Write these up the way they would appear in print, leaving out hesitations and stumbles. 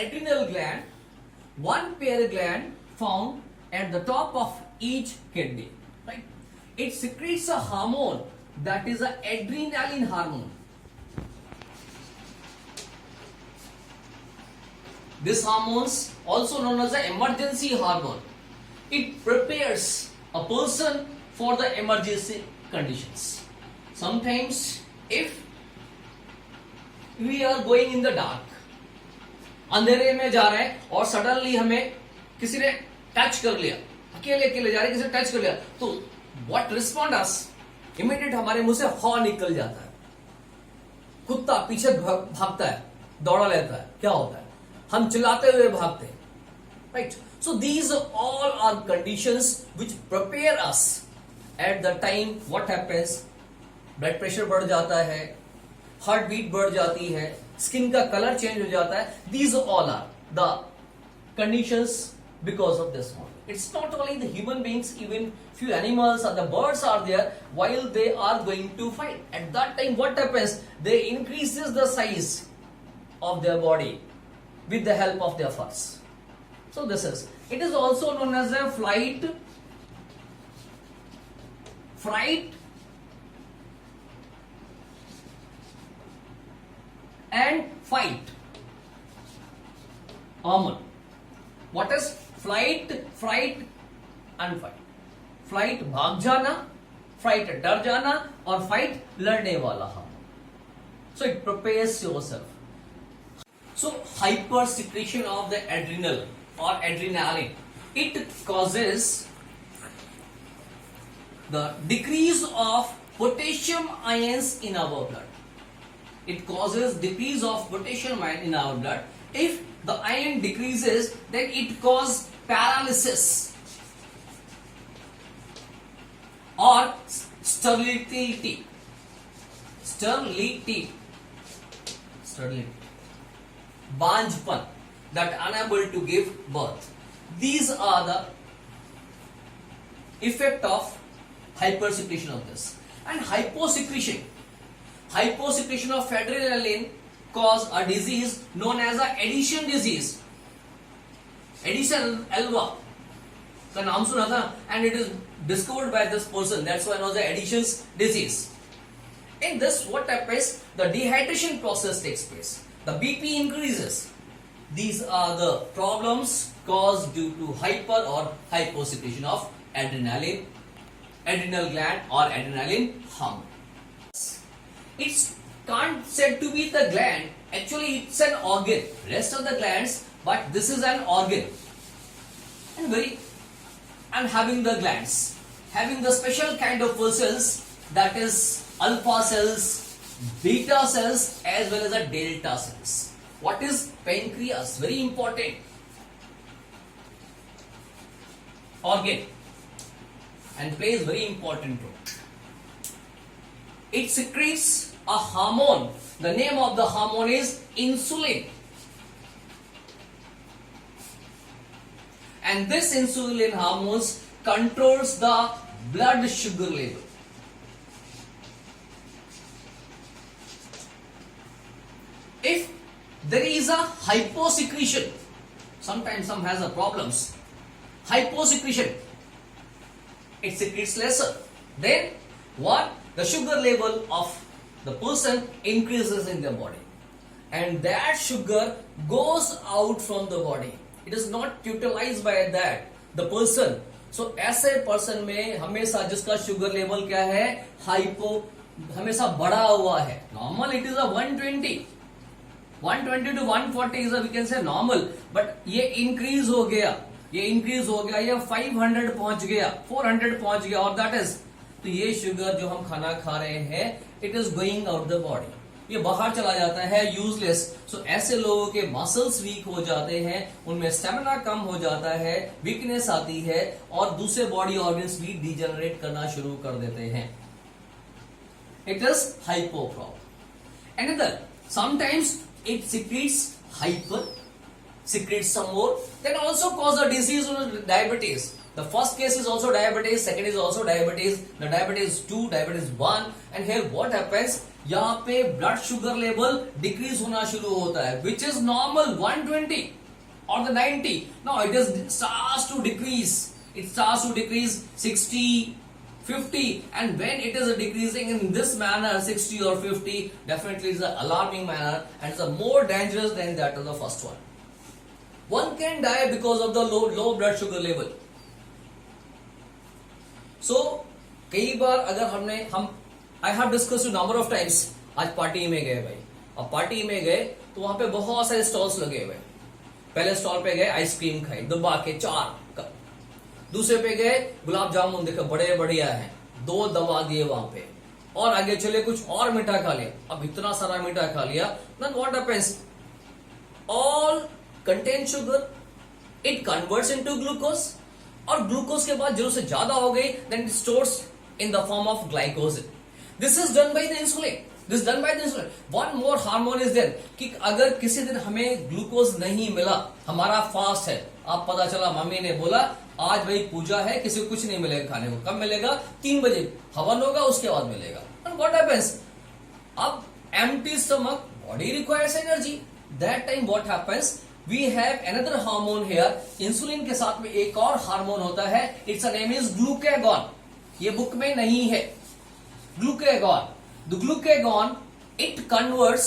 adrenal gland, one pair gland found at the top of each kidney, right? It secretes a hormone that is a adrenaline hormone. This hormone is also known as the emergency hormone. It prepares a person for the emergency conditions. Sometimes if we are going in the dark, अंधेरे में जा रहे हैं और suddenly हमें किसी ने touch कर लिया, अकेले अकेले जा रहे, किसी ने टच कर लिया, तो व्हाट रिस्पॉन्ड अस, इमीडिएट हमारे मुंह से हॉ निकल जाता है, कुत्ता पीछे भागता है, दौड़ा लेता है, क्या होता है, हम चिल्लाते हुए भागते हैं, right? So these all are conditions which prepare us at the time. What happens, blood pressure बढ़ जाता है, हार्ट बीट बढ़ जाती है, स्किन का कलर चेंज हो जाता है. These all are the conditions because of this one. It's not only the human beings, even few animals or the birds are there while they are going to fight. At that time, what happens? They increases the size of their body with the help of their furs. So this is. It is also known as a fright, and fight hormone. What is flight, fright and fight? Flight भाग जाना, fright डर जाना, और fight लड़ने वाला hormone. So it prepares yourself. So hyper secretion of the adrenal or adrenaline, it causes the decrease of potassium ions in our blood. It causes decrease of potassium ion in our blood. If the ion decreases, then it causes paralysis or sterility. Banjpan, that unable to give birth. These are the effect of hypersecretion of this. And hyposecretion of adrenaline cause a disease known as a addiction disease. Addison alva का नाम सुना था, and it is discovered by this person. That's why it was the Addison's disease. In this, what happens? The dehydration process takes place. The BP increases. These are the problems caused due to hyper or hyposecretion of adrenal gland or adrenaline hormone. It's can't said to be the gland. Actually, it's an organ. Rest of the glands, but this is an organ. And having the glands, having the special kind of cells, that is alpha cells, beta cells, as well as the delta cells. What is pancreas? Very important organ and plays very important role. It secretes a hormone. The name of the hormone is insulin. And this insulin hormone controls the blood sugar level. If there is a hyposecretion, sometimes some has a problems. Hyposecretion, it secretes lesser. Then what? The sugar level of the person increases in their body, and that sugar goes out from the body. It is not utilized by the person. So ऐसे person में हमेशा जिसका sugar level क्या है, hypo, हमेशा बढ़ा हुआ है. Normal it is a 120 to 140 is a, we can say normal, but ये increase हो गया, ये 500 पहुंच गया, 400 पहुंच गया, और that is, तो ये शुगर जो हम खाना खा रहे हैं, it is going out the body, ये बाहर चला जाता है, यूजलेस. सो ऐसे लोगों के मसल्स वीक हो जाते हैं, उनमें स्टेमिना कम हो जाता है, वीकनेस आती है, और दूसरे बॉडी ऑर्गन्स भी डिजेनरेट करना शुरू कर देते हैं. It is hypo problem. Another, sometimes it secretes hyper, secretes some more, then also cause a disease of diabetes. The first case is also diabetes, second is also diabetes, the diabetes 2, diabetes 1, and here what happens? यहाँ पे blood sugar level decrease होना शुरू होता है, which is normal 120 or the 90. Now it starts to decrease. It starts to decrease 60, 50, and when it is decreasing in this manner, 60 or 50, definitely it's an alarming manner and it's a more dangerous than that of the first one. One can die because of the low blood sugar level. So कई बार अगर I have discussed a number of times. आज party में गए भाई, अब party में गए तो वहां पे बहुत सारे स्टॉल्स लगे हुए। पहले स्टॉल पे गए, आइसक्रीम खाई दबा के 4 कप। दूसरे पे गए, गुलाब जामुन देखे बड़े बढ़िया है, 2 दबा दिए वहां पे। और आगे चले कुछ और मीठा खा लिया। अब इतना सारा मीठा खा लिया, then what happens? All contain sugar, it converts into glucose, और ग्लूकोज के बाद जरूरत से ज्यादा हो गई, then it stores in the form of glycogen. This is done by the insulin. This is done by the insulin. One more hormone is there कि अगर किसी दिन हमें ग्लूकोज नहीं मिला, हमारा फास्ट है, आप पता चला मम्मी ने बोला आज भाई पूजा है, किसी को कुछ नहीं मिलेगा खाने को, कब मिलेगा? 3 बजे हवन होगा, उसके बाद मिलेगा। And what happens? अब empty stomach, body requires energy. That time what happens? We have another hormone here. Insulin के साथ में एक और हार्मोन होता है, its name is glucagon. ये बुक में नहीं है। Glucagon. The glucagon, it converts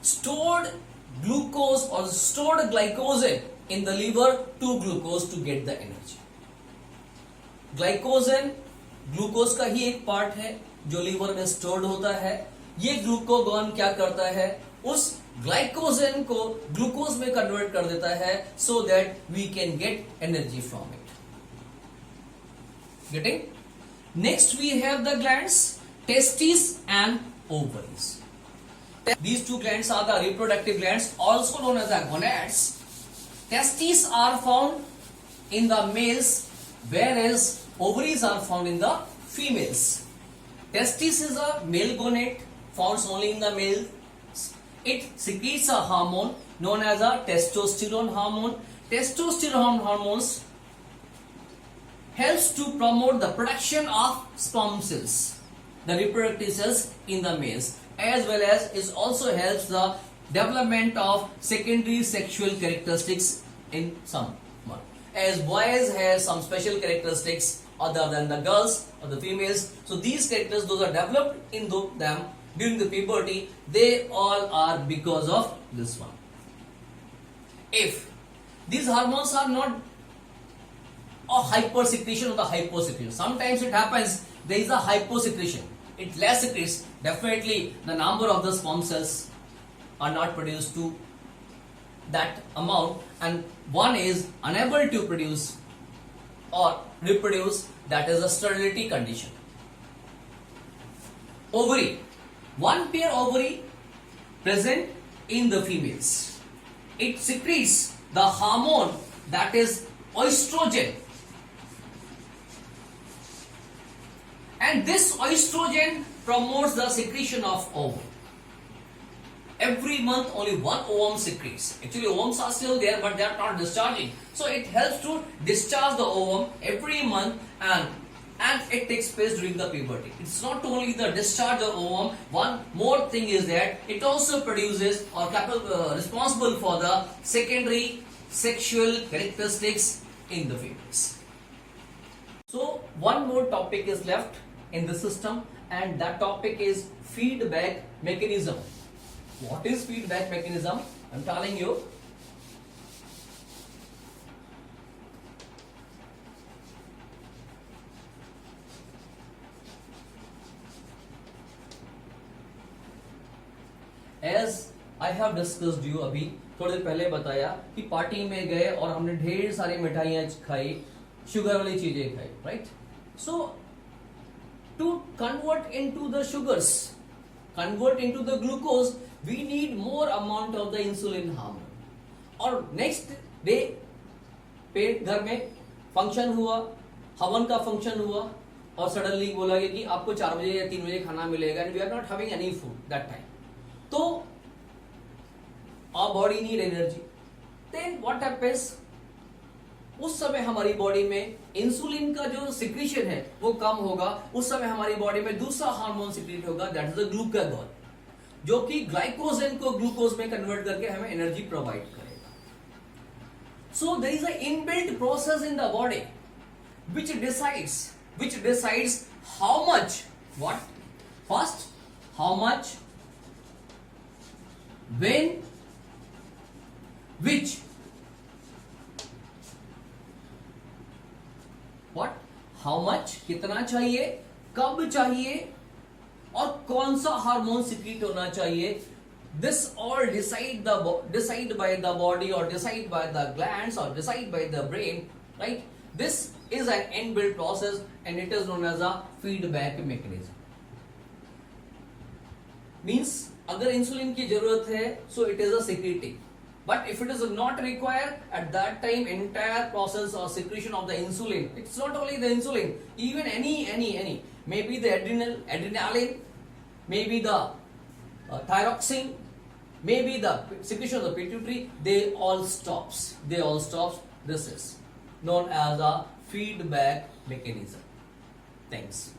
stored glucose or stored glycogen in the liver to glucose to get the energy. Glycogen glucose का ही एक पार्ट है जो लीवर में स्टोर्ड होता है। ये ग्लूकोगॉन क्या करता है? उस ग्लाइकोजन को ग्लूकोज में कन्वर्ट कर देता है, so that we can get energy from it. Getting? Next we have the glands testes and ovaries. These two glands are the reproductive glands, also known as the gonads. Testes are found in the males, whereas ovaries are found in the females. Testis is a male gonad, found only in the males. It secretes a hormone known as a testosterone hormone. Testosterone hormones helps to promote the production of sperm cells, the reproductive cells in the males, as well as it also helps the development of secondary sexual characteristics in someone. As boys have some special characteristics other than the girls or the females, so these characters, those are developed in them during the puberty, they all are because of this one. If these hormones are not a hypersecretion or the hyposecretion, sometimes it happens there is a hyposecretion, it less secretes, definitely the number of the sperm cells are not produced to that amount, and one is unable to produce or reproduce, that is a sterility condition. Ovary, one pair ovary present in the females, it secretes the hormone that is oestrogen. And this oestrogen promotes the secretion of ovum. Every month only one ovum secretes. Actually ovums are still there, but they are not discharging. So it helps to discharge the ovum every month, and it takes place during the puberty. It's not only the discharge of ovum, one more thing is that it also produces or responsible for the secondary sexual characteristics in the females. So one more topic is left in the system, and that topic is feedback mechanism. What is feedback mechanism? I'm telling you. As I have discussed you अभी थोड़ी देर पहले बताया कि party में गए और हमने ढेर सारी मिठाइयां खाई, शुगर वाली चीजें खाई, right? So to convert into the sugars, convert into the glucose, we need more amount of the insulin hormone. और next day पे घर में फंक्शन हुआ, हवन का फंक्शन हुआ, और सडनली बोला गया कि आपको 4 बजे या 3 बजे खाना मिलेगा, and we are not having any food that time. तो our body need energy. Then what happens? उस समय हमारी बॉडी में इंसुलिन का जो सिक्रीशन है वो कम होगा, उस समय हमारी बॉडी में दूसरा हार्मोन सिक्रीट होगा, दैट इज द ग्लूकागॉन, जो कि ग्लाइकोजन को ग्लूकोज में कन्वर्ट करके हमें एनर्जी प्रोवाइड करेगा. So there is a inbuilt process in the body which decides how much, what, first how much, when, which, what, how much कितना चाहिए, कब चाहिए और कौन सा हार्मोन सिक्रीट होना चाहिए. This all decide by the body or decide by the glands or decide by the brain, right? This is an inbuilt process and it is known as a feedback mechanism. Means अगर insulin की जरूरत है so it is a secreting, but if it is not required at that time, entire process or secretion of the insulin, it's not only the insulin, even any maybe the adrenaline, maybe the thyroxine, maybe the secretion of the pituitary, they all stops. This is known as a feedback mechanism. Thanks.